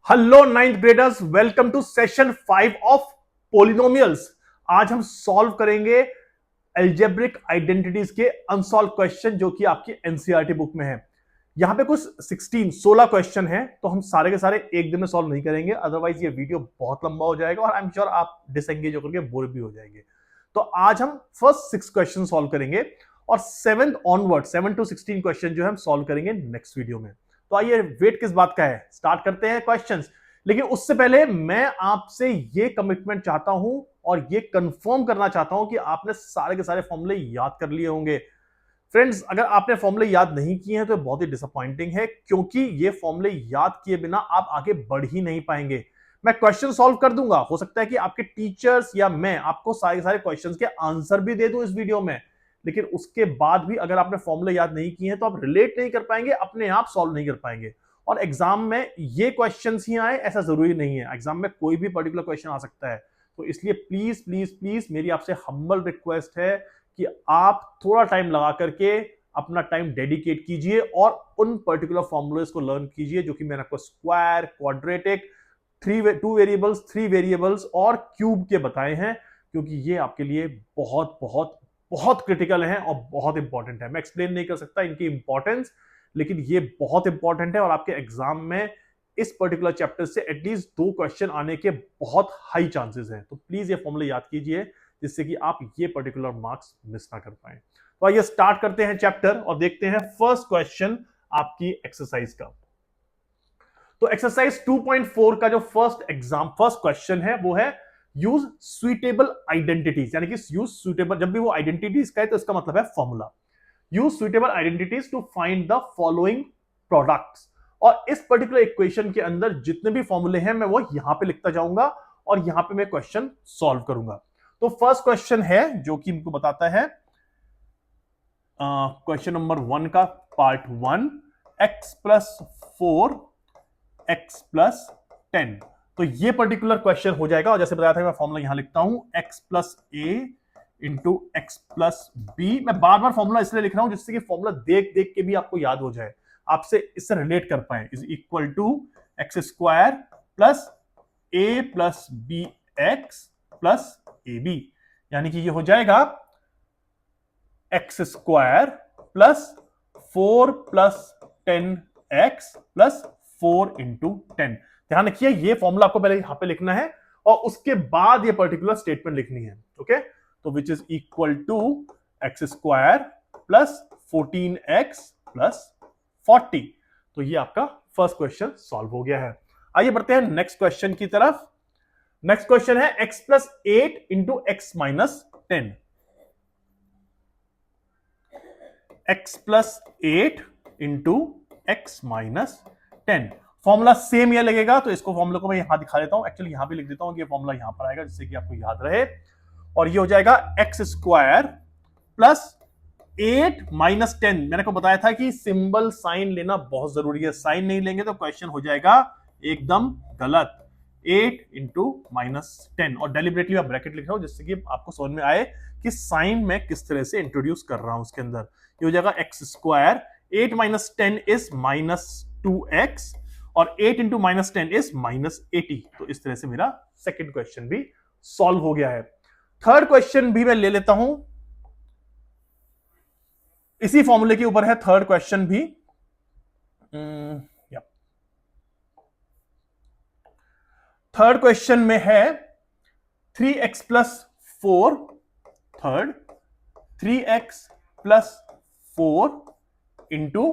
Hello ninth graders, welcome to session 5 of polynomials. आज हम solve करेंगे एल्जेब्रिक आइडेंटिटीज के अनसॉल्व क्वेश्चन जो कि आपकी एनसीईआरटी बुक में है। यहां पे कुछ 16 क्वेश्चन हैं, तो हम सारे के सारे एक दिन में सॉल्व नहीं करेंगे, अदरवाइज ये वीडियो बहुत लंबा हो जाएगा और आई एम श्योर आप डिसएंगेज होकर के बोर भी हो जाएंगे। तो आज हम फर्स्ट 6 क्वेश्चन सॉल्व करेंगे और 7 ऑनवर्ड 7 to 16 क्वेश्चन जो है हम सॉल्व करेंगे नेक्स्ट वीडियो में। तो आइए, वेट किस बात का है, स्टार्ट करते हैं क्वेश्चंस। लेकिन उससे पहले मैं आपसे ये कमिटमेंट चाहता हूं और ये कंफर्म करना चाहता हूं कि आपने सारे के सारे फॉर्मूले याद कर लिए होंगे। फ्रेंड्स, अगर आपने फॉर्मूले याद नहीं किए हैं तो बहुत ही डिसअपॉइंटिंग है, क्योंकि ये फॉर्मूले याद किए बिना आप आगे बढ़ ही नहीं पाएंगे। मैं क्वेश्चन सॉल्व कर दूंगा, हो सकता है कि आपके टीचर्स या मैं आपको सारे सारे क्वेश्चंस के आंसर भी दे दूं इस वीडियो में, लेकिन उसके बाद भी अगर आपने फॉर्मूले याद नहीं किए हैं तो आप रिलेट नहीं कर पाएंगे, अपने आप सॉल्व नहीं कर पाएंगे। और एग्जाम में ये क्वेश्चंस ही आए ऐसा जरूरी नहीं है, एग्जाम में कोई भी पर्टिकुलर क्वेश्चन आ सकता है। तो इसलिए प्लीज प्लीज प्लीज मेरी आपसे हम्बल रिक्वेस्ट है कि आप थोड़ा टाइम लगा करके अपना टाइम डेडिकेट कीजिए और उन पर्टिकुलर फॉर्मूलेस को लर्न कीजिए जो कि मैंने आपको स्क्वायर, क्वाड्रेटिक, 3 वेरिएबल्स और क्यूब के बताए हैं, क्योंकि ये आपके लिए बहुत बहुत बहुत क्रिटिकल है और बहुत इंपॉर्टेंट है। मैं एक्सप्लेन नहीं कर सकता इनकी इंपॉर्टेंस, लेकिन ये बहुत इंपॉर्टेंट है और आपके एग्जाम में इस पर्टिकुलर चैप्टर से एटलीस्ट 2 क्वेश्चन आने के बहुत हाई चांसेस हैं। तो प्लीज ये फॉर्मूला याद कीजिए जिससे कि आप ये पर्टिकुलर मार्क्स मिस ना कर पाए। तो आइए स्टार्ट करते हैं चैप्टर और देखते हैं फर्स्ट क्वेश्चन आपकी एक्सरसाइज का। तो एक्सरसाइज 2.4 का जो फर्स्ट क्वेश्चन है वो है यूज सुइटेबल आइडेंटिटीज, यानी कि यूज सुइटेबल, जब भी वो आइडेंटिटीज का है तो इसका मतलब है formula. Use suitable identities to find the following products. और इस पर्टिकुलर इक्वेशन के अंदर जितने भी फॉर्मूले हैं मैं वो यहां पे लिखता जाऊंगा और यहां पे मैं क्वेश्चन सॉल्व करूंगा। तो फर्स्ट क्वेश्चन है जो कि इनको बताता है क्वेश्चन नंबर 1 का part 1, x plus 4 x plus 10। तो ये पर्टिकुलर क्वेश्चन हो जाएगा और जैसे बताया था मैं फॉर्मूला यहां लिखता हूं, x plus A into X plus B. मैं बार बार फॉर्मूला इसलिए लिख रहा हूं जिससे कि फॉर्मूला देख देख के भी आपको याद हो जाए, आपसे इससे रिलेट कर पाए। Is equal to x square plus A plus B X plus A B, यानी कि ये हो जाएगा X square plus 4 plus 10 X plus 4 into 10। ध्यान रखिए ये फॉर्मूला आपको पहले यहां पे लिखना है और उसके बाद ये पर्टिकुलर स्टेटमेंट लिखनी है। ओके, तो which is equal to x square plus 14x plus 40। तो ये आपका फर्स्ट क्वेश्चन सॉल्व हो गया है। आइए बढ़ते हैं नेक्स्ट क्वेश्चन की तरफ। नेक्स्ट क्वेश्चन है x plus 8 into x minus 10। x plus 8 into x minus 10। Formula same ये लगेगा, तो इसको फॉर्मूला को मैं यहां दिखा देता हूं, एक्चुअली यहां भी लिख देता हूं कि ये फॉर्मूला यहां पर आएगा जिससे कि आपको याद रहे। और ये हो जाएगा एक्स स्क्वायर प्लस 8 माइनस 10। मैंने को बताया था कि सिंबल साइन लेना बहुत जरूरी है, साइन नहीं लेंगे तो क्वेश्चन हो जाएगा एकदम गलत। 8 इंटू माइनस 10 और डेलिबरेटली मैं ब्रैकेट लिख रहा हूं जिससे कि आपको समझ में आए कि साइन में किस तरह से इंट्रोड्यूस कर रहा हूं उसके अंदर। ये हो जाएगा X square, 8 minus 10 is minus 2x और 8 इंटू माइनस 10 इज माइनस 80। तो इस तरह से मेरा सेकेंड क्वेश्चन भी सॉल्व हो गया है। थर्ड क्वेश्चन भी मैं ले लेता हूं, इसी फॉर्मूले के ऊपर है थर्ड क्वेश्चन भी। थर्ड क्वेश्चन में है 3x plus 4 third, 3x plus 4 into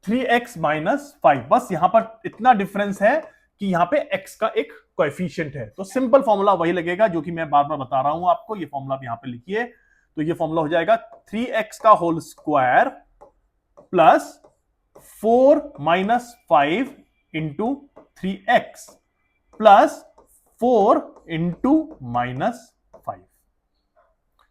3x minus 5। बस यहां पर इतना डिफरेंस है कि यहां पे x का एक कोएफिशिएंट है, तो सिंपल फॉर्मूला वही लगेगा जो कि मैं बार बार बता रहा हूं आपको। ये फॉर्मूला आप यहां पे लिखिए, तो ये फॉर्मूला हो जाएगा 3x का whole square plus 4 minus 5 into 3x plus 4 into minus 5।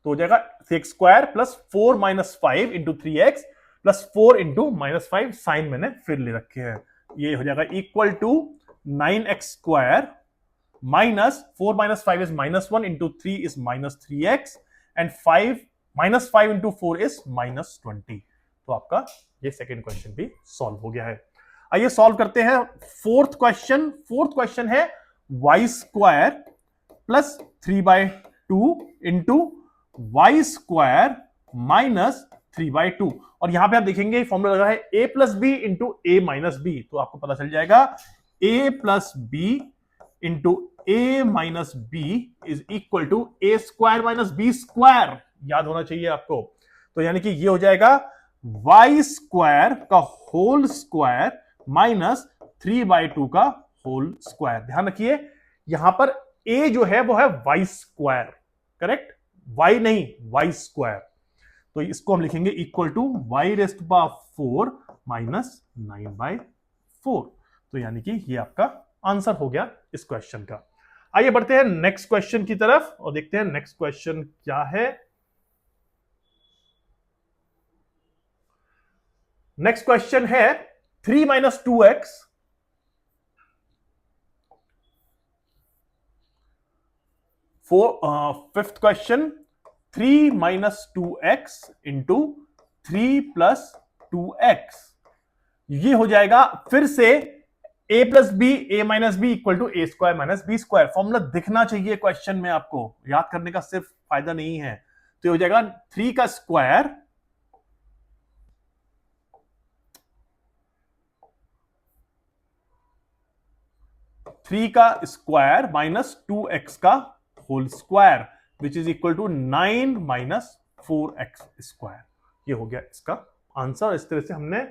तो हो जाएगा 3x square plus 4 minus 5 into 3x plus 4 into minus 5, sign मैंने फिर ले रखे हैं। ये हो जाएगा equal to 9x square minus 4 minus 5 is minus 1 into 3 is minus 3x and 5 minus 5 into 4 is minus 20। तो आपका ये सेकेंड क्वेश्चन भी सॉल्व हो गया है। आइए सॉल्व करते हैं फोर्थ क्वेश्चन है Y square plus 3/2 into Y square minus 3/2। और यहां पे आप देखेंगे फॉर्मूला लगा है a plus B into A minus B, तो आपको पता चल जाएगा a plus B into A minus B is equal to A square minus B square, याद होना चाहिए आपको। तो यानी कि ये हो जाएगा वाई स्क्वायर का होल स्क्वायर माइनस 3/2 का होल स्क्वायर। ध्यान रखिए यहां पर a जो है वो है वाई स्क्वायर, करेक्ट, y नहीं वाई स्क्वायर। तो इसको हम लिखेंगे equal to Y rest by 4 minus 9/4। तो यानी कि ये आपका आंसर हो गया इस क्वेश्चन का। आइए बढ़ते हैं नेक्स्ट क्वेश्चन की तरफ और देखते हैं नेक्स्ट क्वेश्चन क्या है। नेक्स्ट क्वेश्चन है 3 minus 2x fifth question 3 minus 2x into 3 plus 2x। ये हो जाएगा फिर से a plus B A minus B equal to A square minus B square. Formula दिखना चाहिए क्वेश्चन में, आपको याद करने का सिर्फ फायदा नहीं है। तो ये हो जाएगा 3 का स्क्वायर माइनस 2x का whole square which is equal to 9 minus 4x square. ये हो गया इसका आंसर। इस तरह से हमने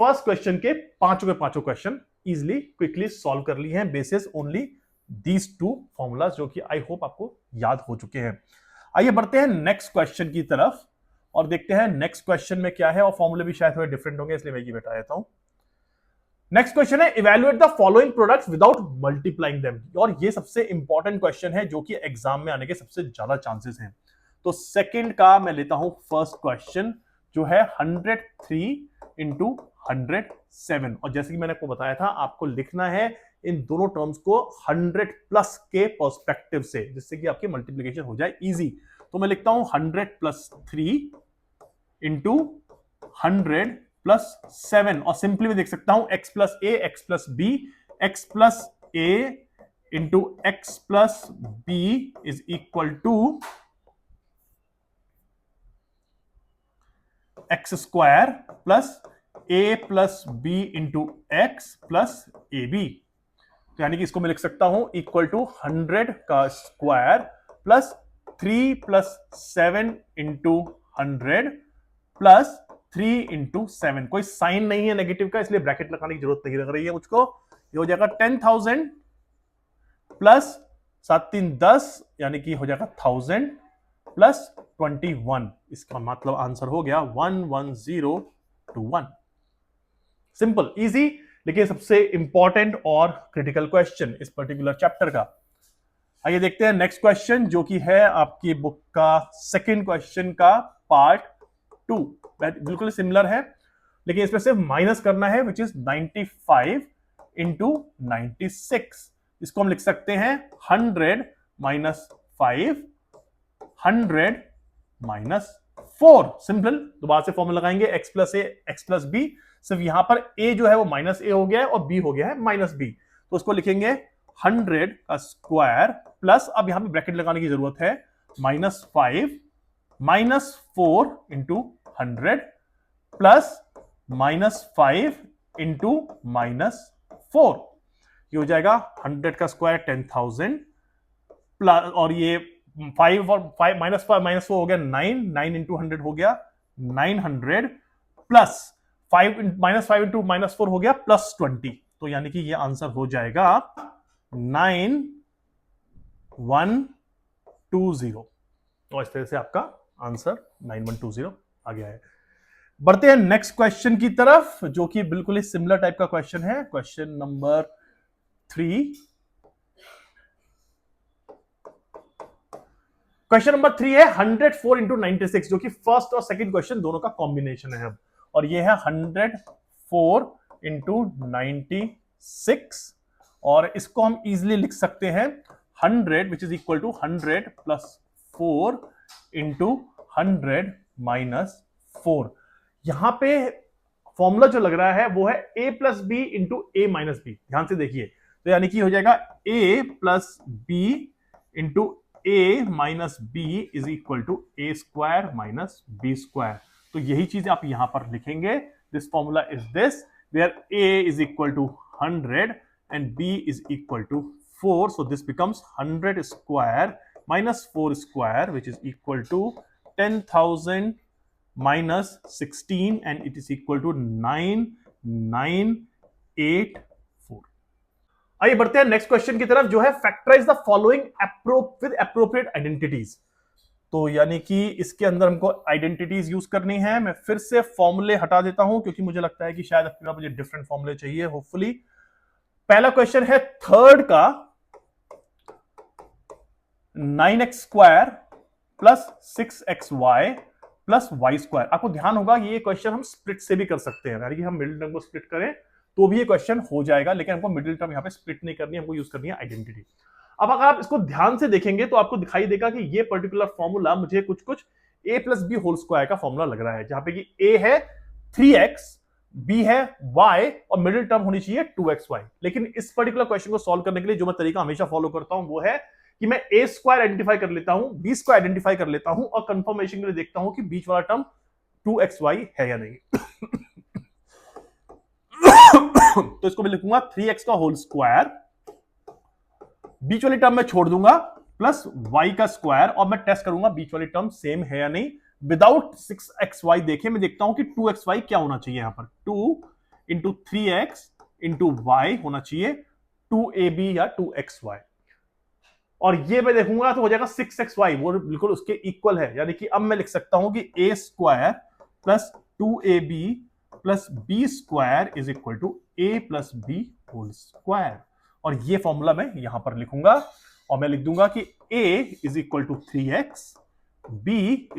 फर्स्ट क्वेश्चन के पांचों क्वेश्चन इजिली क्विकली सॉल्व कर लिए हैं basis only these two formulas, जो कि आई होप आपको याद हो चुके हैं। आइए बढ़ते हैं नेक्स्ट क्वेश्चन की तरफ और देखते हैं नेक्स्ट क्वेश्चन में क्या है, और फॉर्मूले भी शायद थोड़े डिफरेंट होंगे इसलिए मैं ये बता देता हूं। नेक्स्ट क्वेश्चन है evaluate the following products without multiplying them, और ये सबसे इंपॉर्टेंट क्वेश्चन है जो कि एग्जाम में आने के सबसे ज्यादा चांसेस हैं। तो सेकंड का मैं लेता हूं फर्स्ट क्वेश्चन जो है 103 इंटू 107, और जैसे कि मैंने आपको बताया था आपको लिखना है इन दोनों टर्म्स को 100 प्लस के पर्सपेक्टिव से, जिससे कि आपकी मल्टीप्लिकेशन हो जाए इजी। तो मैं लिखता हूं 100 प्लस 3 इंटू 100 प्लस 7, और सिंपली मैं देख सकता हूं x plus A X plus B, X plus A into X plus B is equal to x square plus A plus B into X plus A B. तो यानी कि इसको मैं लिख सकता हूं इक्वल टू 100 का square plus 3 plus 7 into 100 plus 3 into 7। कोई साइन नहीं है नेगेटिव का, इसलिए ब्रैकेट लगाने की जरूरत नहीं लग रही है मुझको। ये हो जाएगा 10,000 प्लस 7 3 10, यानी कि हो जाएगा 1000 प्लस 21। इसका मतलब आंसर हो गया 11021। सिंपल इजी, लेकिन सबसे इंपॉर्टेंट और क्रिटिकल क्वेश्चन इस पर्टिकुलर चैप्टर का। आइए देखते हैं नेक्स्ट क्वेश्चन जो कि है आपकी बुक का सेकंड क्वेश्चन का पार्ट 2। बिल्कुल सिमिलर है, लेकिन इसमें सिर्फ माइनस करना है विच इज 95 इंटू 96। इसको हम लिख सकते हैं 100 माइनस 5 100 माइनस 4। सिंपल, दोबारा से फॉर्मूला लगाएंगे x plus A X plus B. सिर्फ यहां पर a जो है वो माइनस ए हो गया है और b हो गया है माइनस बी, तो उसको लिखेंगे 100 का स्क्वायर प्लस, अब यहां पे ब्रैकेट लगाने की जरूरत है, minus 5 minus 4 into 100 plus minus 5 into minus 4। ये हो जाएगा 100 का स्क्वायर 10,000 प्लस, और ये 5 और 5 माइनस 5 माइनस 4 हो गया 9 इंटू 100 हो गया 900 प्लस 5 माइनस 5 इंटू माइनस 4 हो गया प्लस 20। तो यानी कि ये आंसर हो जाएगा 9120। तो इस तरह से आपका आंसर 9120 आ गया है। बढ़ते हैं नेक्स्ट क्वेश्चन की तरफ जो कि बिल्कुल ही सिमिलर टाइप का क्वेश्चन है, क्वेश्चन नंबर 3। क्वेश्चन नंबर 3 है 104 इंटू 96, जो कि फर्स्ट और सेकंड क्वेश्चन दोनों का कॉम्बिनेशन है। और ये है 104 इंटू 96, और इसको हम इजिली लिख सकते हैं 100 which is equal to 100 plus 4 into 100 minus 4। यहां पे फॉर्मूला जो लग रहा है वो है a plus B into A minus B. ध्यान से देखिए, तो यानी कि हो जाएगा a plus B into A minus B is equal to A square minus B square. तो यही चीज आप यहां पर लिखेंगे। This formula is this, where a is equal to 100 and b is equal to 4, so this becomes 100 square minus 4 square, which is equal to 10,000 minus 16, and it is equal to 9984। आइए बढ़ते हैं नेक्स्ट क्वेश्चन की तरफ, जो है factorise the following with appropriate identities. तो यानी कि इसके अंदर हमको आइडेंटिटीज यूज करनी है। मैं फिर से फॉर्मूले हटा देता हूं क्योंकि मुझे लगता है कि शायद आपके मुझे डिफरेंट फॉर्मूले चाहिए। होपफुली पहला क्वेश्चन है थर्ड का 9x square plus 6xy plus Y square. आपको ध्यान होगा कि ये क्वेश्चन हम स्प्लिट से भी कर सकते हैं, यानी कि हम मिडिल टर्म को स्प्लिट करें तो भी ये क्वेश्चन हो जाएगा, लेकिन हमको मिडिल टर्म यहां पे स्प्लिट नहीं करनी है, हमको यूज करनी है आइडेंटिटी। अब अगर आप इसको ध्यान से देखेंगे तो आपको दिखाई देगा कि ये पर्टिकुलर फॉर्मूला मुझे कुछ कुछ a plus B whole square का फॉर्मूला लग रहा है, जहां पे कि a है 3x, b है y और मिडिल टर्म होनी चाहिए 2xy। लेकिन इस पर्टिकुलर क्वेश्चन को सॉल्व करने के लिए जो मैं तरीका हमेशा फॉलो करता हूं वो है कि मैं a स्क्वायर आइडेंटिफाई कर लेता हूं, b स्क्वायर आइडेंटिफाई कर लेता हूं और कंफर्मेशन के लिए देखता हूं कि बीच वाला टर्म 2xy है या नहीं। तो इसको मैं लिखूंगा 3x का होल स्क्वायर, बीच वाली टर्म में छोड़ दूंगा, प्लस y का स्क्वायर, और मैं टेस्ट करूंगा बीच वाली टर्म सेम है या नहीं। विदाउट 6xy देखे मैं देखता हूं कि 2xy क्या होना चाहिए। यहां पर 2 इंटू 3x इंटू वाई होना चाहिए 2ab या 2xy, और ये मैं देखूंगा तो हो जाएगा 6xy, वो बिल्कुल उसके इक्वल है। यानी कि अब मैं लिख सकता हूं कि a square plus 2ab plus B square is equal to a plus B whole square, और ये फॉर्मूला मैं यहां पर लिखूंगा और मैं लिख दूंगा कि a is equal to 3x, b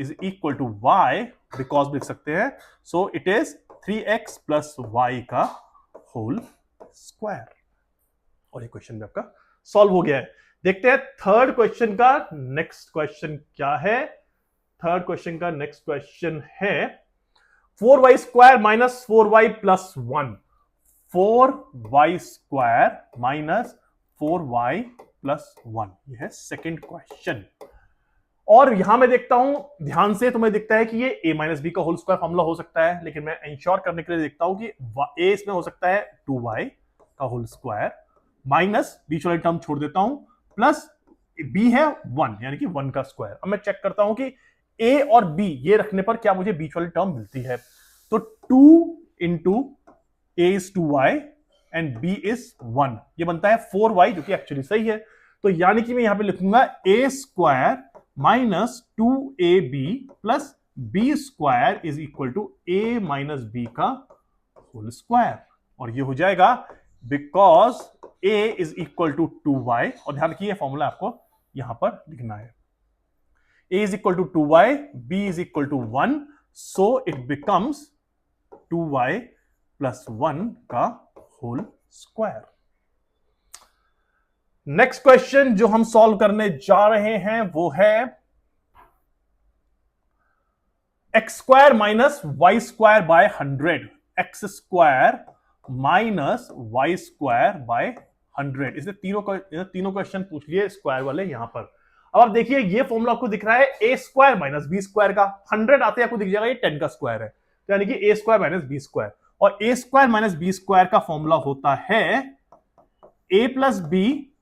is equal to y, because लिख सकते हैं so it is 3x plus y का होल स्क्वायर। और ये क्वेश्चन भी आपका सॉल्व हो गया है। देखते हैं थर्ड क्वेश्चन का नेक्स्ट क्वेश्चन क्या है। थर्ड क्वेश्चन का नेक्स्ट क्वेश्चन है 4y square minus 4y plus 1, 4y square minus 4y plus 1, यह है सेकेंड क्वेश्चन। और यहां मैं देखता हूं ध्यान से, तो मैं दिखता है कि ये a माइनस बी का होल स्क्वायर फॉर्मूला हो सकता है, लेकिन मैं इंश्योर करने के लिए देखता हूं कि a इसमें हो सकता है 2y का होल स्क्वायर, माइनस बीच वाली टर्म छोड़ देता हूं, प्लस b है 1 यानी कि 1 का स्क्वायर। अब मैं चेक करता हूं कि a और b ये रखने पर क्या मुझे बीच वाली टर्म मिलती है। तो 2 into a is 2y and b is 1, ये बनता है 4y, जो कि एक्चुअली सही है। तो यानी कि मैं यहां पे लिखूंगा a square minus 2ab plus B square is equal to a minus B का होल स्क्वायर, और ये हो जाएगा because a is equal to 2y, और ध्यान रखिए फॉर्मूला आपको यहां पर लिखना है। a is equal to 2y, b is equal to 1, so it becomes 2y plus 1 का होल स्क्वायर। नेक्स्ट क्वेश्चन जो हम सॉल्व करने जा रहे हैं वो है X square minus Y square by 100, X square minus Y square by 100। इसने तीनों क्वेश्चन पूछ लिए स्क्वायर वाले यहां पर। अब आप देखिए ये फॉर्मूला आपको दिख रहा है ए स्क्वायर माइनस बी स्क्वायर का, 100 आते आपको दिख जाएगा ये 10 का स्क्वायर है, तो यानी कि A square minus B square, और A square minus B square का फॉर्मूला होता है A plus B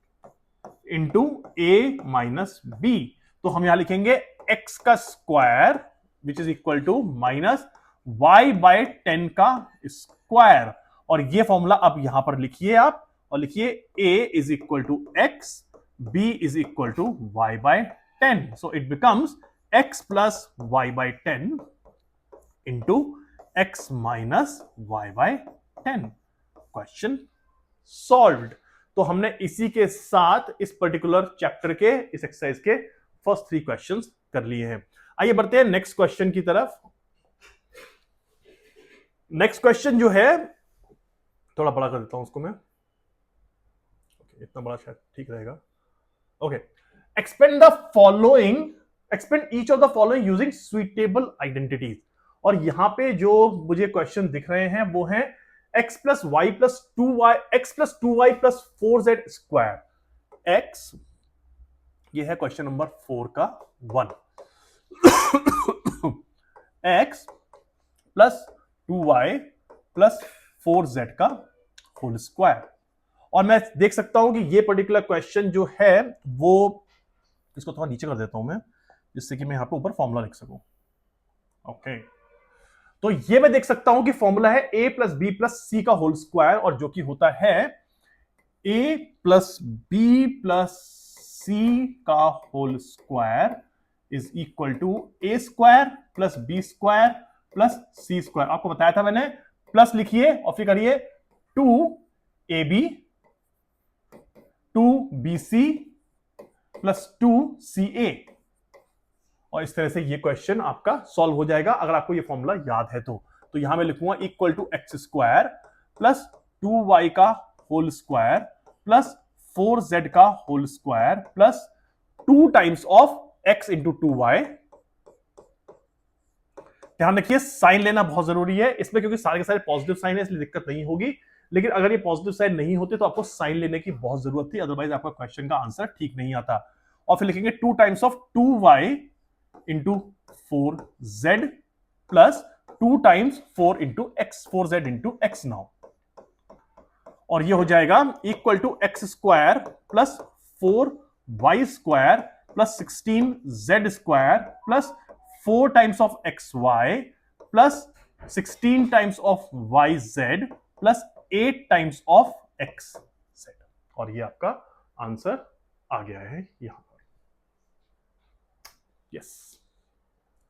into A minus B. तो हम यहां लिखेंगे x का square which is equal to minus y by 10 का स्क्वायर, और ये फॉर्मूला अब यहां पर लिखिए आप, और लिखिए a is equal to x, b is equal to y by 10, so it becomes x plus y by 10 into x minus y by 10। Question solved. तो हमने इसी के साथ इस पर्टिकुलर चैप्टर के इस एक्सरसाइज के फर्स्ट 3 क्वेश्चंस कर लिए हैं। आइए बढ़ते हैं नेक्स्ट क्वेश्चन की तरफ। नेक्स्ट क्वेश्चन जो है थोड़ा बड़ा कर देता हूं उसको मैं, इतना बड़ा शायद ठीक रहेगा। Okay, expand each of the following using suitable identities. और यहां पे जो मुझे क्वेश्चन दिख रहे हैं वो है x plus Y plus 2y, x plus 2y plus 4z square x, ये है क्वेश्चन नंबर 4 का 1। x plus 2y plus 4z का होल स्क्वायर। और मैं देख सकता हूं कि ये पर्टिकुलर क्वेश्चन जो है वो, इसको थोड़ा नीचे कर देता हूं मैं, जिससे कि मैं यहां पे ऊपर फॉर्मूला लिख सकूं। ओके, तो ये मैं देख सकता हूं कि फॉर्मूला है a plus B plus C का होल स्क्वायर, और जो कि होता है a plus B plus C का whole square is equal to A square plus B square plus C square. आपको बताया था मैंने, प्लस लिखिए और फिर करिए 2ab 2bc प्लस 2ca, और इस तरह से ये क्वेश्चन आपका सॉल्व हो जाएगा अगर आपको ये फॉर्मूला याद है तो यहां मैं लिखूंगा equal to x square plus 2y का होल स्क्वायर प्लस 4z का whole square plus 2 times of x into 2y। ध्यान रखिए साइन लेना बहुत जरूरी है इसमें, क्योंकि सारे के सारे पॉजिटिव साइन है इसलिए दिक्कत नहीं होगी, लेकिन अगर ये पॉजिटिव साइन नहीं होते तो आपको साइन लेने की बहुत जरूरत थी, अदरवाइज आपका क्वेश्चन का आंसर ठीक नहीं आता। और फिर लिखेंगे 2 times of 2y into 4z plus 2 times 4 into x 4z into x now, और ये हो जाएगा equal to x square plus 4y square plus 16z square plus 4 times of x y plus 16 times of y z plus 8 times of x z, और ये आपका answer आ गया है यहां पर। यस,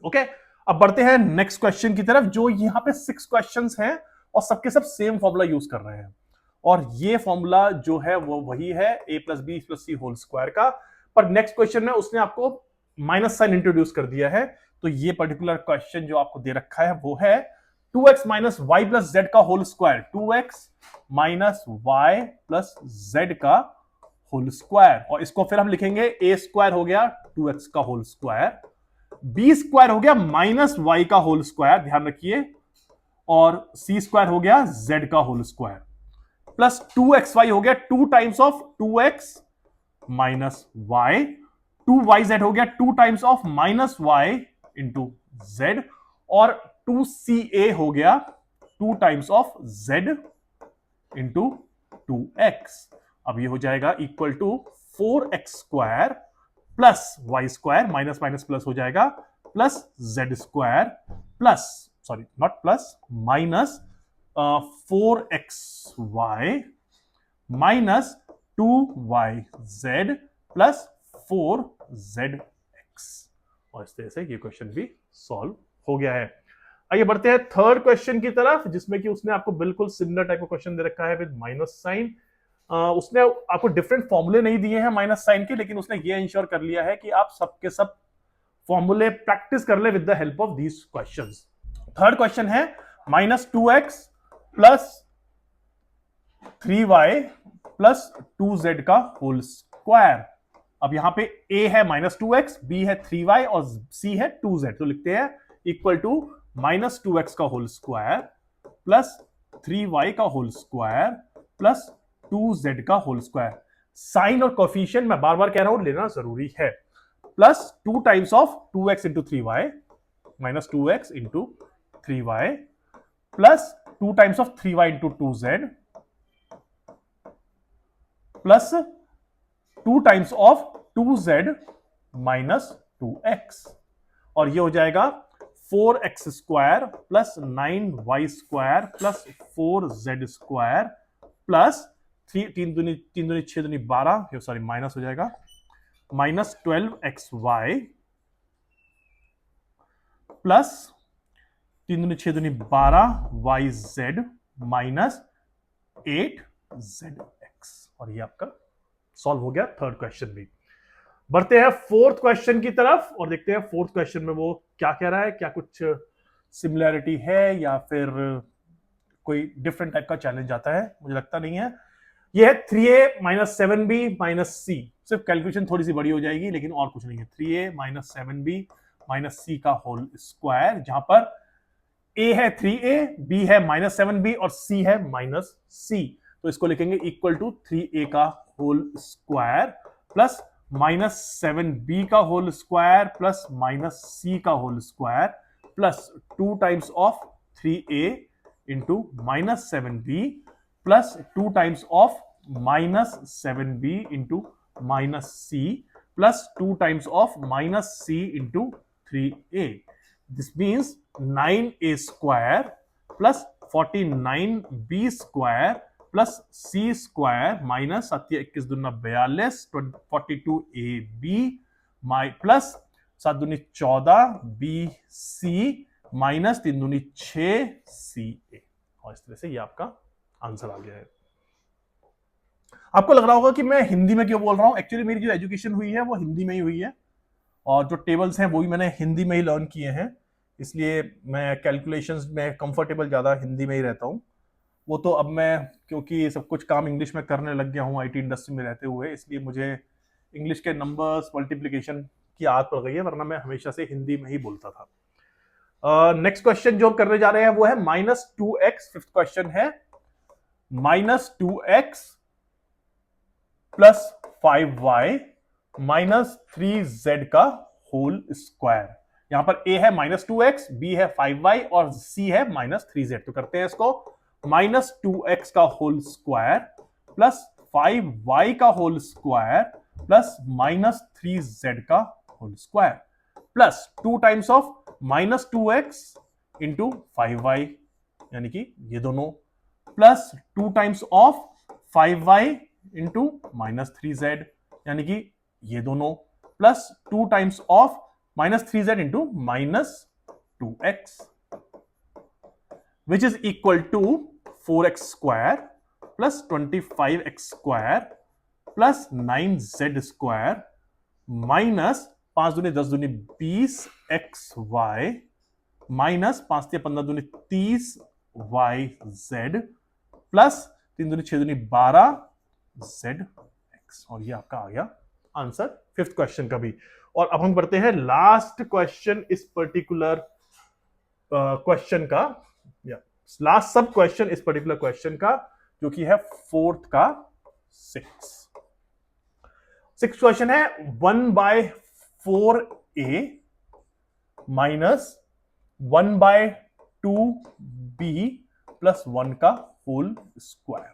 ओके, अब बढ़ते हैं नेक्स्ट क्वेश्चन की तरफ, जो यहां पे 6 क्वेश्चंस हैं और सबके सब सेम फॉर्मूला यूज कर रहे हैं, और ये फॉर्मूला जो है वो वही है a plus B plus c whole square का, पर नेक्स्ट क्वेश्चन में उसने आपको माइनस साइन इंट्रोड्यूस कर दिया है। तो ये पर्टिकुलर क्वेश्चन जो आपको दे रखा है वो है 2x minus y plus z का whole square, 2x minus y plus z का होल स्क्वायर, और इसको फिर हम लिखेंगे a स्क्वायर हो गया 2x का होल स्क्वायर, b स्क्वायर हो गया माइनस वाई का होल स्क्वायर, ध्यान रखिए, और c स्क्वायर हो गया z का होल स्क्वायर, प्लस 2xy हो गया 2 times of 2x minus y, 2yz हो गया 2 times of minus y into z, और 2ca हो गया 2 times of z into 2x। अब ये हो जाएगा equal to 4x square plus Y square, minus minus plus हो जाएगा, plus z square plus, sorry not plus, minus 4xy minus 2yz plus 4zx, और इस तरह से ये क्वेश्चन भी सॉल्व हो गया है। आइए बढ़ते हैं थर्ड क्वेश्चन की तरफ, जिसमें कि उसने आपको बिल्कुल सिमिलर टाइप का क्वेश्चन दे रखा है विद माइनस साइन। उसने आपको डिफरेंट फॉर्मूले नहीं दिए हैं माइनस साइन के, लेकिन उसने ये इंश्योर कर लिया है कि आप सबके सब फॉर्मूले प्रैक्टिस कर ले with the help of these questions. Third question है minus 2x plus 3y plus 2z का होल स्क्वायर। अब यहां पे a है माइनस 2x, b है 3y और c है 2z, तो लिखते हैं इक्वल टू माइनस 2x का होल स्क्वायर प्लस 3y का होल स्क्वायर प्लस 2z का होल स्क्वायर। साइन और कोफिशिएंट मैं बार बार कह रहा हूं लेना जरूरी है, plus 2 times of 2x into 3y minus 2x into 3y plus 2 times of 3y into 2z plus 2 times of 2z minus 2x, और ये हो जाएगा 4x square plus 9y square plus 4z square plus 3 दूनी 6 दूनी 12, sorry minus हो जाएगा, minus 12xy plus 3 दूनी 6 दूनी 12yz माइनस 8zx, और ये आपका सॉल्व हो गया थर्ड क्वेश्चन भी। बढ़ते हैं फोर्थ क्वेश्चन की तरफ और देखते हैं फोर्थ क्वेश्चन में वो क्या कह रहा है, क्या कुछ सिमिलैरिटी है या फिर कोई डिफरेंट टाइप का चैलेंज आता है, मुझे लगता नहीं है। ये है 3a minus 7b minus c, सिर्फ कैलकुलेशन थोड़ी सी बड़ी हो जाएगी लेकिन और कुछ नहीं है। 3a minus 7b minus c का होल स्क्वायर, जहां पर ए है 3a, बी है -7b और सी है -c। तो इसको लिखेंगे इक्वल टू 3a का होल स्क्वायर प्लस -7b का होल स्क्वायर प्लस -c का whole square plus 2 times of 3a into -7b plus 2 times of -7b into -c plus 2 times of -c into 3a। This means 9a square plus 49b square plus c square minus 21 दूना 42 42ab plus 7 दूनी 14 bc minus 3 दूनी 6ca। और इस तरह से ये आपका answer आ गया है। आपको लग रहा होगा कि मैं हिंदी में क्यों बोल रहा हूं। एक्चुअली मेरी जो एजुकेशन हुई है वो हिंदी में ही हुई है और जो टेबल्स हैं वो भी मैंने हिंदी में ही लर्न किए हैं, इसलिए मैं कैलकुलेशंस में कंफर्टेबल ज़्यादा हिंदी में ही रहता हूँ। वो तो अब मैं क्योंकि सब कुछ काम इंग्लिश में करने लग गया हूँ आईटी इंडस्ट्री में रहते हुए, इसलिए मुझे इंग्लिश के नंबर्स मल्टीप्लिकेशन की आदत पड़ गई है, वरना मैं हमेशा से हिंदी में ही बोलता था। नेक्स्ट क्वेश्चन जो करने जा रहे हैं वो है -2x। फिफ्थ क्वेश्चन है -2x plus 5y minus 3z का होल स्क्वायर। यहां पर a है -2x, b है 5y और c है -3z। तो करते हैं इसको -2x का होल स्क्वायर प्लस 5y का होल स्क्वायर प्लस -3z का whole square plus 2 times of -2x into 5y यानी कि ये दोनों plus 2 times of 5y into -3z यानी कि ये दोनों plus 2 times of -3z into -2x which is equal to 4x square plus 25x square plus 9z square minus 5 दूनी 10 दूनी 20xy माइनस 5 या 15 दूनी 30yz प्लस 3 दूनी 6 दूनी 12zx। और ये आपका आ गया आंसर फिफ्थ क्वेश्चन का भी। और अब हम बढ़ते हैं लास्ट क्वेश्चन इस पर्टिकुलर क्वेश्चन का, या लास्ट सब क्वेश्चन इस पर्टिकुलर क्वेश्चन का, जो कि है फोर्थ का 6 क्वेश्चन है 1/4a माइनस 1/2b प्लस 1 का होल स्क्वायर।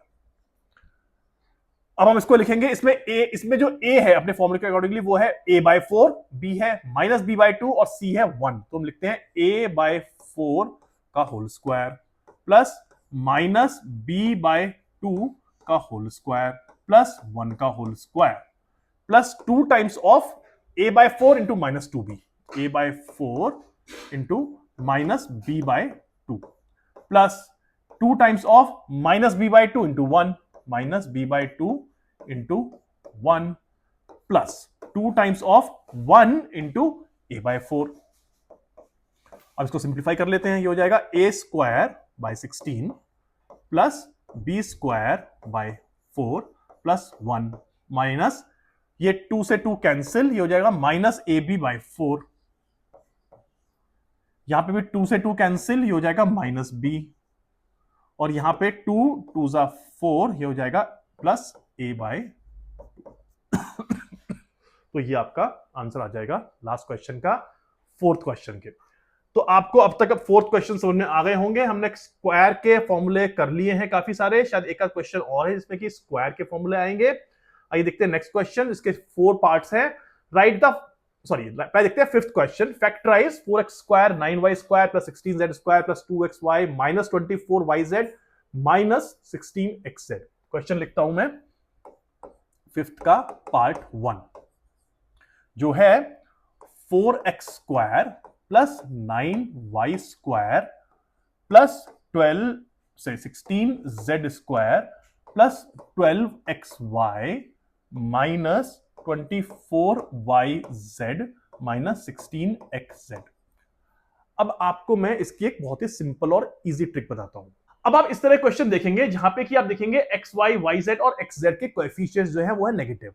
अब हम इसको लिखेंगे, इसमें जो a है अपने फॉर्मूले के अकॉर्डिंगली वो है a/4, b है -b/2 और c है 1। तो हम लिखते हैं a/4 का होल स्क्वायर प्लस -b/2 का होल स्क्वायर प्लस 1 का whole square plus 2 times of a/4 into -2b, a/4 into -b/2 plus 2 times of -b/2 into 1 -b/2 into 1 plus 2 times of 1 into a/4। अब इसको simplify कर लेते हैं, ये हो जाएगा a square by 16 plus b square by 4 plus 1 minus ये 2 से 2 कैंसिल, ये हो जाएगा -ab/4। यहां पे भी 2 से 2 कैंसिल, ये हो जाएगा -b और यहां पे 2 2 जा 4, ये हो जाएगा प्लस a/2। तो ये आपका आंसर आ जाएगा लास्ट क्वेश्चन का, फोर्थ क्वेश्चन के। तो आपको अब तक फोर्थ क्वेश्चन समझ में आ गए होंगे। हमने स्क्वायर के फॉर्मूले कर लिए हैं काफी सारे, शायद एक आध क्वेश्चन और है जिसमें कि स्क्वायर के फॉर्मूले आएंगे। आइए देखते हैं नेक्स्ट क्वेश्चन, इसके 4 पार्ट्स हैं। पहले देखते हैं fifth question. Factorise 4x square 9y square plus 16z square plus 2xy minus 24yz minus 16xz। Question लिखता हूं मैं फिफ्थ का पार्ट 1, जो है 4x square plus 9y square plus 16z square plus 12xy minus 24yz minus 16xz। अब आपको मैं इसकी एक बहुत ही सिंपल और इजी ट्रिक बताता हूं। अब आप इस तरह क्वेश्चन देखेंगे जहां पे कि आप देखेंगे एक्स वाई वाई जेड और एक्स जेड के कोएफिशिएंट्स जो है वो है नेगेटिव।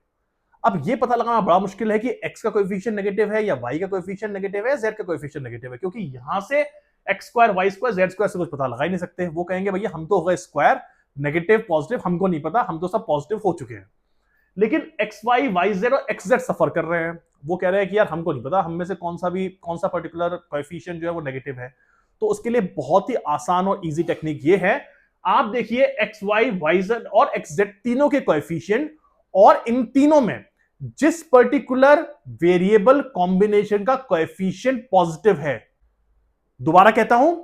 अब ये पता लगाना बड़ा मुश्किल है कि एक्स का कोएफिशिएंट नेगेटिव है या वाई का कोएफिशिएंट नेगेटिव है, जेड का कोएफिशिएंट नेगेटिव है, क्योंकि यहां से x square y square z square से कुछ पता लगा ही नहीं सकते। वो कहेंगे भैया हम तो हो गए स्क्वायर, नेगेटिव पॉजिटिव हमको नहीं पता, हम तो सब पॉजिटिव हो चुके हैं। लेकिन एक्स वाई वाई जेड और एक्स जेड सफर कर रहे हैं। वो कह रहे हैं कि यार हमको नहीं पता हम में से कौन सा पर्टिकुलर कोएफिशिएंट जो है वो नेगेटिव है। तो उसके लिए बहुत ही आसान और इजी टेक्निक ये है, आप देखिए एक्स वाई वाई जेड और एक्स जेड तीनों के कोएफिशिएंट, और इन तीनों में जिस पर्टिकुलर वेरिएबल कॉम्बिनेशन का कोएफिशिएंट पॉजिटिव है, दोबारा कहता हूं,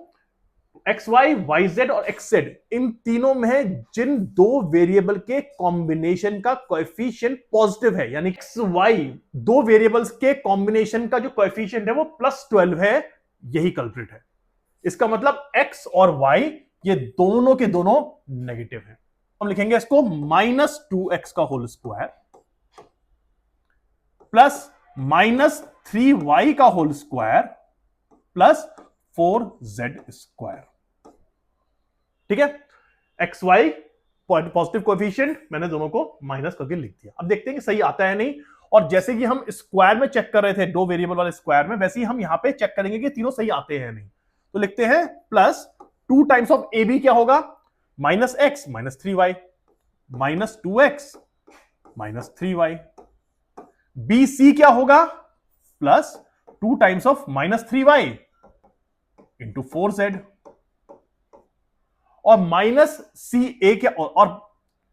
एक्स वाई वाई जेड और एक्स जेड इन तीनों में जिन दो वेरिएबल के कॉम्बिनेशन का कोएफिशिएंट पॉजिटिव है, यानी एक्स वाई दो वेरिएबल्स के कॉम्बिनेशन का जो कोएफिशिएंट है वो +12 है, यही कल्प्रिट है। इसका मतलब एक्स और वाई ये दोनों के दोनों नेगेटिव है। हम लिखेंगे इसको -2x का होल स्क्वायर प्लस -3y का whole square plus 4z square. ठीक है, एक्स वाई पॉजिटिव कोएफिशिएंट मैंने दोनों को माइनस करके लिख दिया। अब देखते हैं कि सही आता है नहीं, और जैसे कि हम स्क्वायर में चेक कर रहे थे दो वेरिएबल वाले स्क्वायर में, वैसे ही हम यहां पे चेक करेंगे कि तीनों सही आते हैं नहीं। तो लिखते हैं plus 2 times of a b क्या होगा, -x -3y, -2x -3y। B C क्या होगा, plus 2 times of -3y into 4z, और -ca क्या, और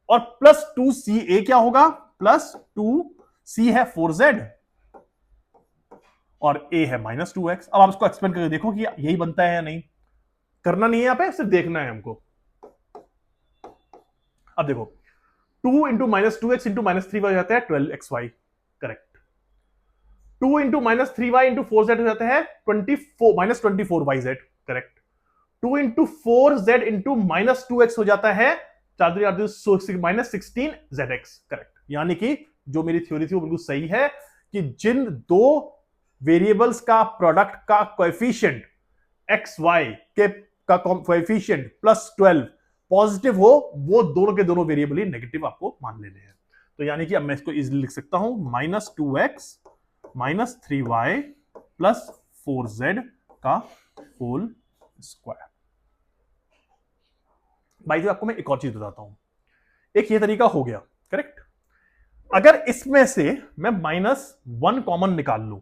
+2ca क्या होगा, +2c है 4z और a है -2x। अब आप इसको एक्सपेंड करके देखो कि यही बनता है या नहीं। करना नहीं है यहां पे, सिर्फ देखना है हमको। अब देखो 2 इंटू -2x इंटू -3y हो जाता है 12xy, correct. 2 into -3y into 4z हो जाता है 24yz, correct. 2 into 4z into -2x हो जाता है -16zx, करेक्ट। यानी कि जो मेरी थ्योरी थी वो बिल्कुल सही है कि जिन दो वेरिएबल्स का प्रोडक्ट का कोएफिशिएंट एक्स वाई के का कोएफिशिएंट +12 पॉजिटिव हो, वो दोनों के दोनों वेरिएबल ही नेगेटिव आपको मान लेने हैं। तो यानी कि अब मैं इसको इजीली लिख सकता हूं, -2x -3y प्लस 4z का होल स्क्वायर। भाई आपको मैं एक और चीज बताता हूं, एक ये तरीका हो गया, करेक्ट। अगर इसमें से मैं -1 कॉमन निकाल लूं,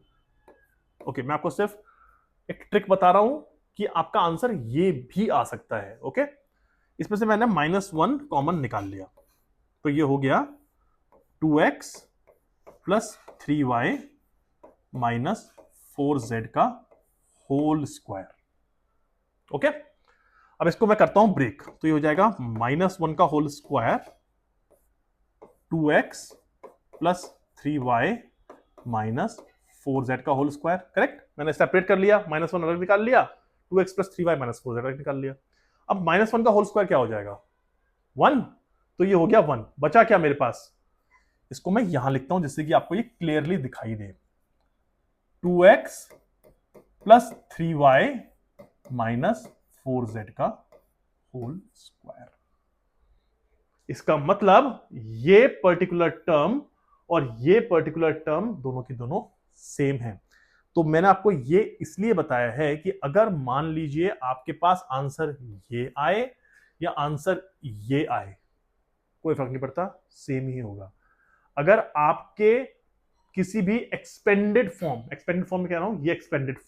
ओके, मैं आपको सिर्फ एक ट्रिक बता रहा हूं कि आपका आंसर ये भी आ सकता है, ओके। इसमें से मैंने -1 कॉमन निकाल लिया, तो ये हो गया 2x plus 3y minus 4z का होल स्क्वायर, ओके। अब इसको मैं करता हूं ब्रेक, तो ये हो जाएगा -1 का whole square 2x plus 3y minus 4z का होल स्क्वायर, करेक्ट। मैंने सेपरेट कर लिया, -1 अलग निकाल लिया, 2x plus 3y minus 4z अलग निकाल लिया। अब -1 का होल स्क्वायर क्या हो जाएगा, 1, तो ये हो गया 1। बचा क्या मेरे पास, इसको मैं यहां लिखता हूं जिससे कि आपको ये क्लियरली दिखाई दे, 2x plus 3y minus 4z का होल स्क्वायर। इसका मतलब ये पर्टिकुलर टर्म और ये पर्टिकुलर टर्म दोनों की दोनों सेम है। तो मैंने आपको ये इसलिए बताया है कि अगर मान लीजिए आपके पास आंसर ये आए या आंसर ये आए, कोई फर्क नहीं पड़ता, सेम ही होगा। अगर आपके किसी भी एक्सपेंडेड फॉर्म में कह रहा हूं, ये एक्सपेंडेड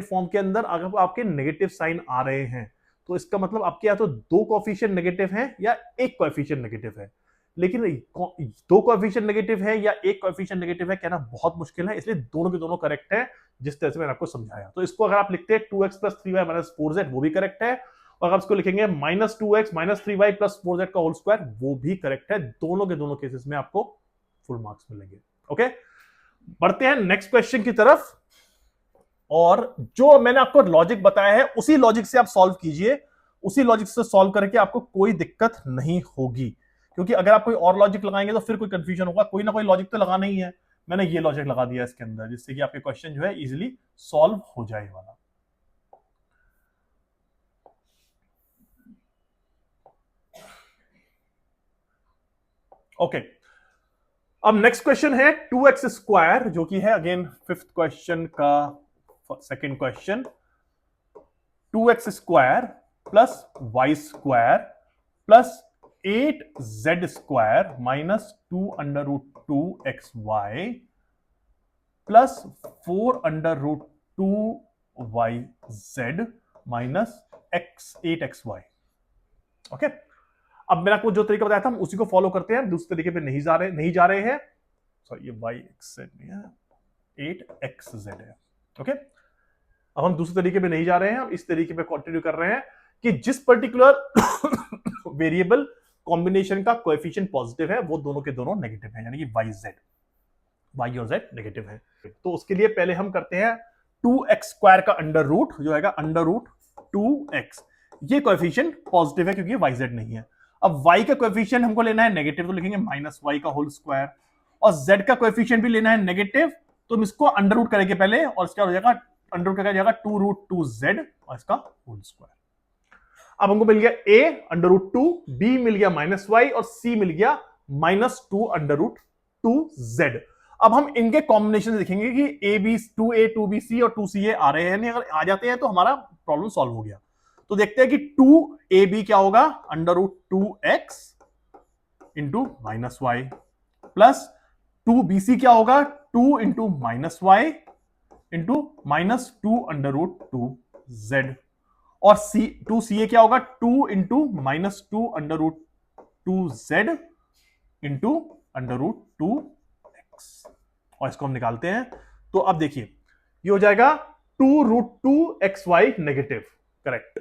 फॉर्म के अंदर अगर आपके नेगेटिव साइन आ रहे हैं, तो इसका मतलब आपके या तो दो कोएफिशिएंट नेगेटिव हैं या एक कोएफिशिएंट नेगेटिव है। लेकिन दो कोएफिशिएंट नेगेटिव है या एक कोएफिशिएंट नेगेटिव है कहना बहुत मुश्किल है, इसलिए दोनों के दोनों करेक्ट है जिस तरह से मैंने आपको समझाया। तो इसको अगर आप लिखते हैं 2x plus 3y minus 4z, वो भी करेक्ट है, और आप इसको लिखेंगे -2x minus 3y plus 4z का होल स्क्वायर, वो भी करेक्ट है। दोनों के दोनों केसेस में आपको फुल मार्क्स मिलेंगे, ओके। बढ़ते हैं नेक्स्ट क्वेश्चन की तरफ, और जो मैंने आपको लॉजिक बताया है उसी लॉजिक से आप सॉल्व कीजिए, उसी लॉजिक से सॉल्व करके आपको कोई दिक्कत नहीं होगी, क्योंकि अगर आप कोई और लॉजिक लगाएंगे तो फिर कोई कंफ्यूजन होगा। कोई ना कोई लॉजिक तो लगाना ही है, मैंने ये लॉजिक लगा दिया इसके अंदर जिससे कि आपके क्वेश्चन जो है इजीली सॉल्व हो जाए वाला। ओके, अब नेक्स्ट क्वेश्चन है 2x स्क्वायर, जो कि है अगेन 5th क्वेश्चन का second question. 2x square plus Y square plus 8z square minus 2 under root 2xy plus 4 under root 2yz minus 8xy। Okay, अब मैंने आपको जो तरीका बताया था हम उसी को फॉलो करते हैं, दूसरे तरीके पे नहीं जा रहे हैं। सॉरी, ये yxz नहीं है, 8xz है। ओके, अब हम दूसरे तरीके पे नहीं जा रहे हैं, हम इस तरीके पे कंटिन्यू कर रहे हैं कि जिस पर्टिकुलर वेरिएबल कॉम्बिनेशन का कोएफिशिएंट पॉजिटिव है वो दोनों के दोनों नेगेटिव है, यानी कि y और z नेगेटिव है। तो उसके लिए पहले हम करते हैं 2x स्क्वायर का अंडर रूट, जो आएगा अंडर रूट 2x। ये कोएफिशिएंट पॉजिटिव है क्योंकि yz नहीं है। अब y का कोएफिशिएंट हमको लेना है नेगेटिव, तो लिखेंगे माइनस y का होल स्क्वायर, और z का कोएफिशिएंट भी लेना है नेगेटिव, तो हम इसको अंडर रूट करेंगे पहले, और इसका हो जाएगा अंडर रूट करके जाएगा 2 रूट 2z और इसका होल स्क्वायर। अब हमको मिल गया a अंडर रूट 2, b मिल गया माइनस y और c मिल गया माइनस 2 अंडर रूट 2z। अब हम इनके कॉम्बिनेशन देखेंगे कि a b 2a 2bc और 2ca आ रहे हैं, नहीं अगर आ जाते हैं तो हमारा प्रॉब्लम सॉल्व हो गया। तो देखते हैं कि 2ab क्या होगा, under root 2x into minus y, plus 2bc क्या होगा, 2 into minus y into minus 2 under root 2z, और 2ca क्या होगा, 2 into minus 2 under root 2z into under root 2x, और इसको हम निकालते हैं। तो अब देखिए ये हो जाएगा 2 रूट 2xy नेगेटिव, करेक्ट।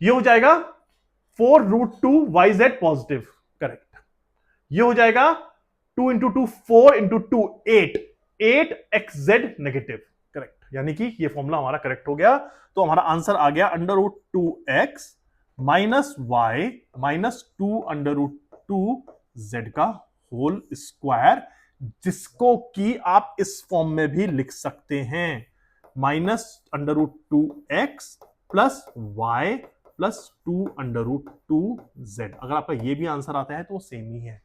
ये हो जाएगा 4 रूट 2yz पॉजिटिव, करेक्ट। ये हो जाएगा 2 into 2 4 into 2 8xz negative, correct. यानी कि ये फॉर्मूला हमारा करेक्ट हो गया। तो हमारा आंसर आ गया under root 2x minus y minus 2 under root 2z का होल स्क्वायर, जिसको कि आप इस फॉर्म में भी लिख सकते हैं, minus under root 2x plus Y plus 2 under root 2z। अगर आपका ये भी आंसर आता है तो वो सेम ही है।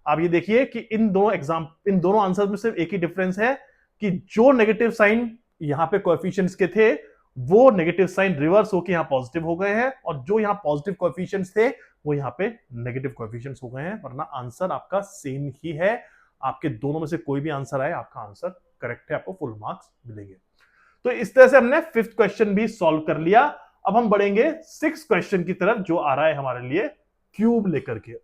आप ये देखिए कि इन दोनों आंसर में सिर्फ एक ही डिफरेंस है कि जो नेगेटिव साइन यहां पे कोएफिशिएंट्स के थे वो नेगेटिव साइन रिवर्स होकर यहां पॉजिटिव हो गए हैं, और जो यहां पॉजिटिव कोएफिशिएंट्स थे वो यहां पे नेगेटिव कोएफिशिएंट्स हो गए हैं, वरना आंसर आपका सेम ही है। आपके दोनों में से कोई भी आंसर आए आपका आंसर करेक्ट है, आपको फुल मार्क्स मिलेंगे। तो इस तरह से हमने 5th क्वेश्चन भी सॉल्व कर लिया। अब हम बढ़ेंगे 6th क्वेश्चन की तरफ, जो आ रहा है हमारे लिए क्यूब लेकर के।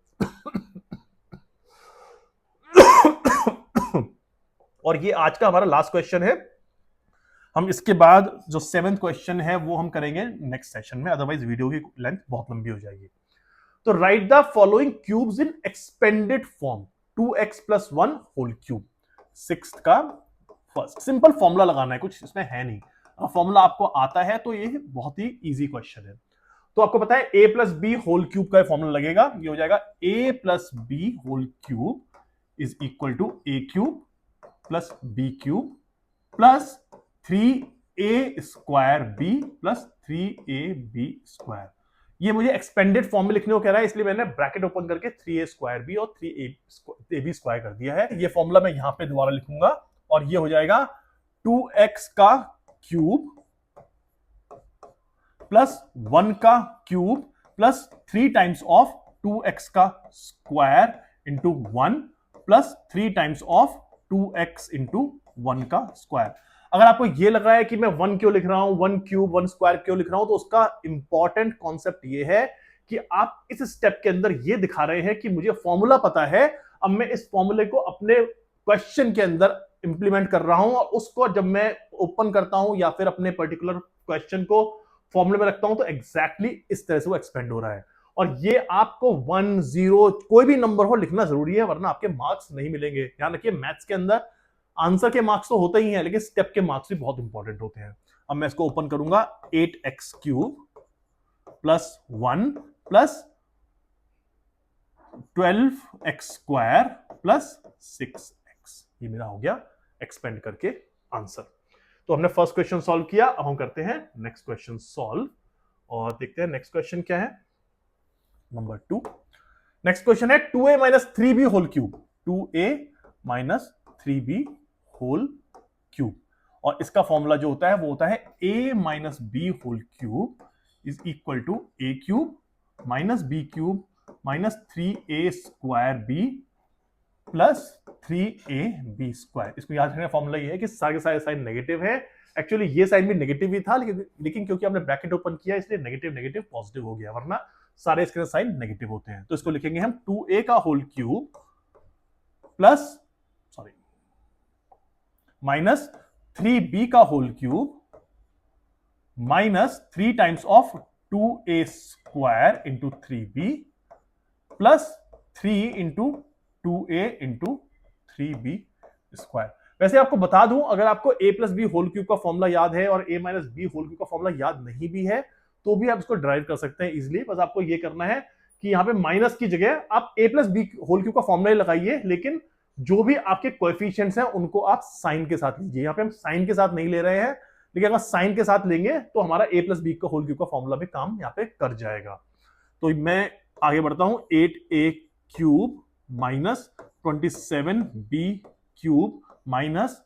और ये आज का हमारा लास्ट क्वेश्चन है। हम इसके बाद जो 7th क्वेश्चन है वो हम करेंगे नेक्स्ट सेशन में, अदरवाइज वीडियो की लेंथ बहुत लंबी हो जाएगी। तो right the following cubes in expanded form, 2x plus 1 whole cube. 6th का फर्स्ट सिंपल फॉर्मूला लगाना है, कुछ इसमें है नहीं। फॉर्मूला आपको आता है तो ये बहुत ही इजी क्वेश्चन है। तो आपको पता है a plus B whole cube का फॉर्मूला लगेगा, ये हो जाएगा a plus B whole cube is equal to a cube plus b cube plus 3a square b plus 3ab square. ये मुझे एक्सपेंडेड फॉर्म में लिखने को कह रहा है, इसलिए मैंने ब्रैकेट ओपन करके 3a स्क्वायर b और 3ab स्क्वायर कर दिया है। ये फॉर्मूला मैं यहां पे दोबारा लिखूंगा, और ये हो जाएगा 2x का क्यूब प्लस 1 का cube plus 3 times of 2x का square into 1 plus 3 times of 2x into 1 का स्क्वायर। अगर आपको यह लग रहा है कि मैं 1 क्यों लिख रहा हूं, 1 क्यूब 1 स्क्वायर क्यों लिख रहा हूं, तो उसका इंपॉर्टेंट कॉन्सेप्ट यह है कि आप इस स्टेप के अंदर यह दिखा रहे हैं कि मुझे फॉर्मूला पता है, अब मैं इस फॉर्मूले को अपने क्वेश्चन के अंदर इंप्लीमेंट कर रहा हूं, और उसको जब मैं ओपन करता हूं या फिर अपने पर्टिकुलर क्वेश्चन को फॉर्मूले में रखता हूं तो एग्जैक्टली इस तरह से वो एक्सपेंड हो रहा है। और ये आपको 1 0 कोई भी नंबर हो लिखना जरूरी है, वरना आपके मार्क्स नहीं मिलेंगे। ध्यान रखिए, मैथ्स के अंदर आंसर के मार्क्स तो होते ही हैं, लेकिन स्टेप के मार्क्स भी बहुत इंपॉर्टेंट होते हैं। अब मैं इसको ओपन करूंगा, 8x cube plus 1 plus 12x square plus 6x, ये मेरा हो गया एक्सपेंड करके आंसर। तो हमने फर्स्ट क्वेश्चन सॉल्व किया, अब हम करते हैं नेक्स्ट क्वेश्चन सॉल्व, और देखते हैं नेक्स्ट क्वेश्चन क्या है, नंबर 2। नेक्स्ट क्वेश्चन है 2a minus 3b whole cube, 2a minus 3b whole cube. और इसका फॉर्मूला जो होता है वो होता है a minus b whole cube is equal to a cube minus b cube minus 3a square b plus 3ab square. इसको याद रखने का फॉर्मूला ये है कि सारे सारे साइन नेगेटिव है। एक्चुअली ये साइन भी नेगेटिव ही था, लेकिन क्योंकि हमने ब्रैकेट ओपन किया इसलिए नेगेटिव नेगेटिव पॉजिटिव हो गया, वरना सारे इसके साइन नेगेटिव होते हैं। तो इसको लिखेंगे हम 2a का whole cube plus minus 3b का whole cube minus 3 times of 2a square into 3b plus 3 into 2a into 3b square. वैसे आपको बता दूं, अगर आपको a plus B whole cube का फॉर्मूला याद है और a minus b whole cube का फॉर्मूला याद नहीं भी है तो भी आप इसको ड्राइव कर सकते हैं इजीली। बस आपको ये करना है कि यहाँ पे माइनस की जगह आप a plus B whole cube का फॉर्मूला ही लगाइए, लेकिन जो भी आपके कोएफिशिएंट्स हैं उनको आप साइन के साथ लीजिए। यहाँ पे हम साइन के साथ नहीं ले रहे हैं, लेकिन अगर साइन के साथ लेंगे तो हमारा a प्लस बी का होल क्यूब का फॉर्मूला भी काम यहाँ पे कर जाएगा। तो मैं आगे बढ़ता हूं, 8a cube minus 27b cube minus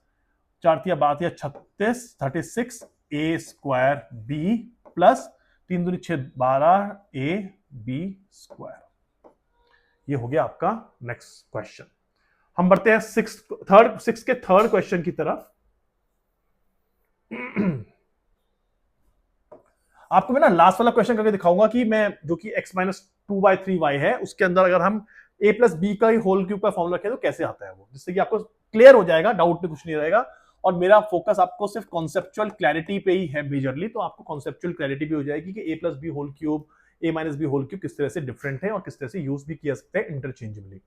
4×3 36 a square b plus 3×6 12ab square. ये हो गया आपका नेक्स्ट क्वेश्चन। हम बढ़ते हैं सिक्स के थर्ड क्वेश्चन की तरफ। आपको मैं ना लास्ट वाला क्वेश्चन करके दिखाऊंगा कि मैं जो कि x माइनस 2/3y है उसके अंदर अगर हम a प्लस बी का ही होल क्यूब का फॉर्मूला रखें तो कैसे आता है वो, जिससे कि आपको क्लियर हो जाएगा, डाउट में कुछ नहीं रहेगा। और मेरा फोकस आपको सिर्फ कॉन्सेप्चुअल क्लैरिटी पे ही है मेजरली, तो आपको कॉन्सेप्चुअल क्लैरिटी भी हो जाएगी कि a plus B whole cube a minus b whole cube किस तरह से डिफरेंट है और किस तरह से यूज भी किया सकते हैं इंटरचेंजेबली।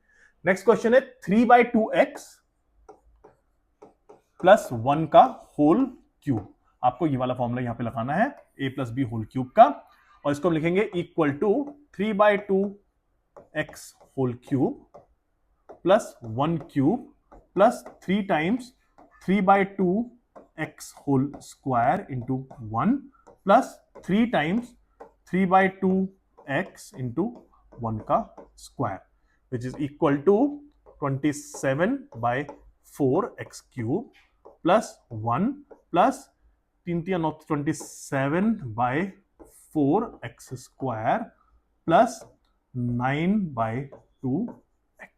नेक्स्ट क्वेश्चन है 3/2x प्लस 1 का होल क्यूब। आपको ये वाला फॉर्मूला यहां पे लगाना है a plus B whole cube का, और इसको हम लिखेंगे equal to 3/2x whole cube plus 1 cube plus 3 times 3/2x whole square into 1 plus 3 times 3/2x into 1 का square, which is equal to 27/4x cube plus 1 plus 27/4x square plus 9/2x।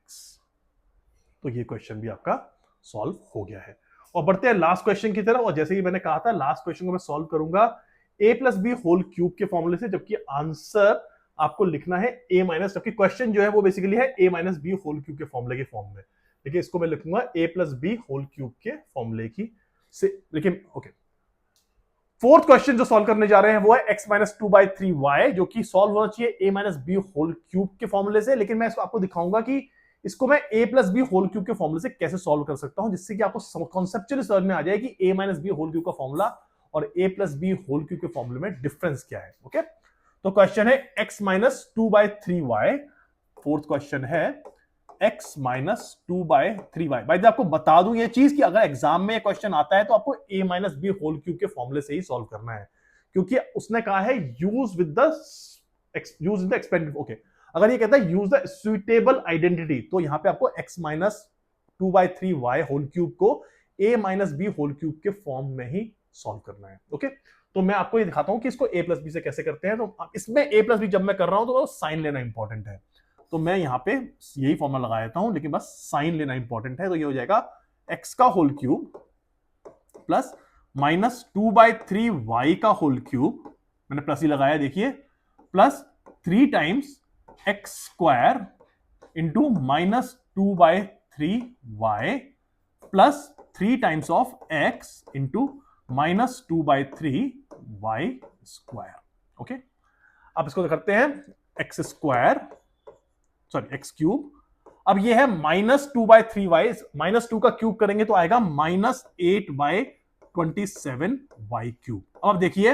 तो ये question भी आपका solve हो गया है। और बढ़ते हैं लास्ट क्वेश्चन की तरफ। और जैसे कि मैंने कहा था लास्ट क्वेश्चन को मैं सॉल्व करूंगा a plus B whole cube के फॉर्मूले से, जबकि आंसर आपको लिखना है a माइनस, जबकि क्वेश्चन जो है वो बेसिकली है a minus b whole cube के फॉर्मूले के फॉर्म में, लेकिन इसको मैं लिखूंगा a plus B whole cube के फॉर्मूले की से। लेकिन ओके, फोर्थ क्वेश्चन जो सॉल्व करने जा रहे हैं वो है x माइनस 2/3y, जो कि सॉल्व होना चाहिए a minus b whole cube के फॉर्मूले से, लेकिन मैं इसको आपको दिखाऊंगा कि इसको मैं a plus B whole cube के फॉर्मूले से कैसे सॉल्व कर सकता हूं, जिससे कि आपको कॉन्सेप्चुअली समझ में आ जाए कि a minus b whole cube का फॉर्मूला और a plus B whole cube के फॉर्मूले में डिफरेंस क्या है। ओके, तो क्वेश्चन है x minus 2/3y। Fourth question है x माइनस 2/3y। भाई आपको बता दूं ये चीज कि अगर एग्जाम में क्वेश्चन आता है तो आपको a minus b whole cube के फॉर्मूले से ही सॉल्व करना है, क्योंकि उसने कहा है use with the expanded. Okay, अगर ये कहता है यूज द सुइटेबल आइडेंटिटी, तो यहां पे आपको x minus 2/3y whole cube को a minus b whole cube के फॉर्म में ही सॉल्व करना है। ओके, तो मैं आपको ये दिखाता हूं कि इसको a प्लस बी से कैसे करते हैं। तो इसमें a प्लस बी जब मैं कर रहा हूं तो साइन लेना इंपॉर्टेंट है, तो मैं यहां पे यही फॉर्मूला लगा देता हूं, लेकिन बस साइन लेना इंपॉर्टेंट है। तो ये हो जाएगा x का whole cube plus minus 2/3y का होल क्यूब, मैंने प्लस ही लगाया देखिए, plus 3 times x square into minus 2/3y plus 3 times of x into minus 2/3y square. Okay, अब इसको करते हैं x square, sorry x cube. अब ये है माइनस 2/3y, माइनस 2 का क्यूब करेंगे तो आएगा माइनस 8/27y क्यूब। अब देखिए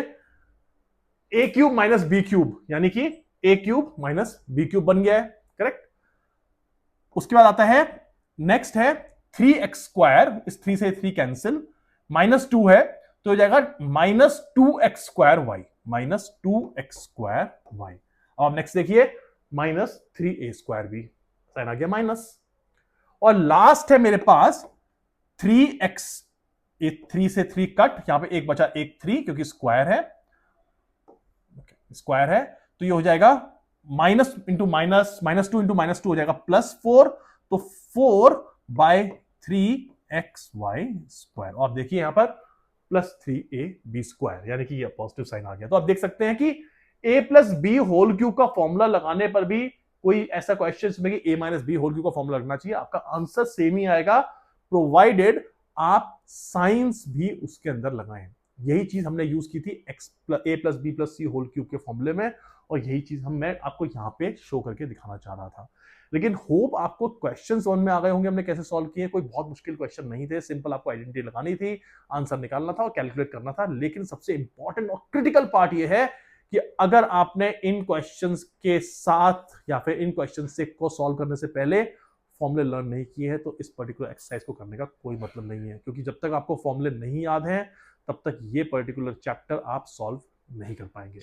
a cube minus b cube, यानी कि a cube minus b cube बन गया है, करेक्ट। उसके बाद आता है नेक्स्ट है 3x स्क्वायर, इस 3 से 3 कैंसिल, माइनस 2 है तो हो जाएगा minus 2x square y, minus 2x square y। अब नेक्स्ट देखिए माइनस 3a स्क्वायर भी, साइन आ गया माइनस। और लास्ट है मेरे पास 3x एक 3 से 3 कट, यहां पे एक बचा, एक 3 क्योंकि स्क्वायर है, स्क्वायर है, तो ये हो जाएगा माइनस इंटू माइनस, -2 इंटू -2 हो जाएगा +4, तो 4/3xy²। और देखिए यहां पर +3ab², यानी कि ये पॉजिटिव साइन आ गया। तो आप देख सकते हैं कि a+b² का फॉर्मूला लगाने पर भी कोई ऐसा क्वेश्चन में कि a-b² का फॉर्मूला लगना चाहिए, आपका आंसर सेम ही आएगा, प्रोवाइडेड आप साइंस भी उसके अंदर लगाएं। यही चीज हमने यूज की थी a+b+c² के फॉर्मूले में, और यही चीज मैं आपको यहां पे शो करके दिखाना चाह रहा था। लेकिन होप आपको क्वेश्चन समझ में आ गए होंगे हमने कैसे सॉल्व किए। कोई बहुत मुश्किल क्वेश्चन नहीं थे, सिंपल आपको आइडेंटिटी लगानी थी, आंसर निकालना था और कैलकुलेट करना था। लेकिन सबसे इंपॉर्टेंट और क्रिटिकल पार्ट यह है कि अगर आपने इन क्वेश्चंस के साथ या फिर इन क्वेश्चन से को सॉल्व करने से पहले फॉर्मूले लर्न नहीं किए हैं, तो इस पर्टिकुलर एक्सरसाइज को करने का कोई मतलब नहीं है, क्योंकि जब तक आपको फॉर्मूले नहीं याद हैं तब तक ये पर्टिकुलर चैप्टर आप सॉल्व नहीं कर पाएंगे।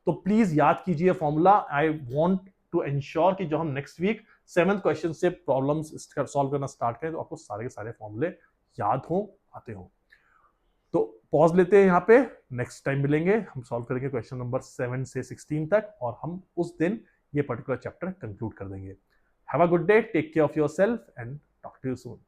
तो प्लीज याद कीजिए formula. I want to ensure कि जो हम नेक्स्ट वीक 7th क्वेश्चन से प्रॉब्लम्स सॉल्व करना स्टार्ट करें तो आपको सारे के सारे फॉर्मूले याद हो, आते हो। तो पॉज लेते हैं यहां पे, नेक्स्ट टाइम मिलेंगे, हम सॉल्व करेंगे क्वेश्चन नंबर 7 से 16 तक, और हम उस दिन ये पर्टिकुलर चैप्टर कंक्लूड कर देंगे। Have a good day, take care of yourself and talk to you soon.